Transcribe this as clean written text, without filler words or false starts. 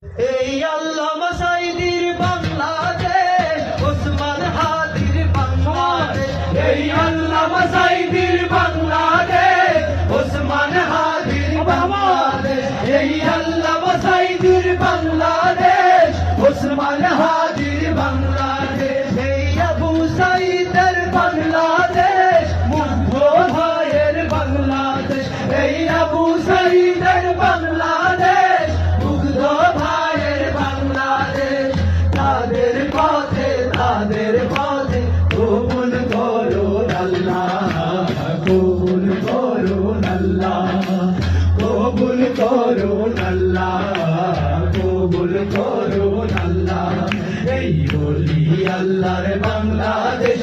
এই আল্লামা সাঈদীর বাংলাদেশ, ওসমান হাদির বাংলাদেশ। এই আল্লামা সাঈদীর বাংলাদেশ, ওসমান হাদির বাংলাদেশ। এই আল্লামা সাঈদীর বাংলাদেশ, ওসমান হাদির বাংলাদেশ। এই আবু সাঈদের বাংলাদেশ, মুগ্ধ ভাইয়ের বাংলাদেশ। এই আবু সাঈদের বাংলাদেশ, মুগ্ধ ভাইয়ের বাংলাদেশ। তাদের পথে কবুল করুন আল্লাহ, কবুল করুন আল্লাহ, কবুল করুন আল্লাহ, কবুল করুন আল্লাহ। এই ওলি আল্লাহর বাংলাদেশ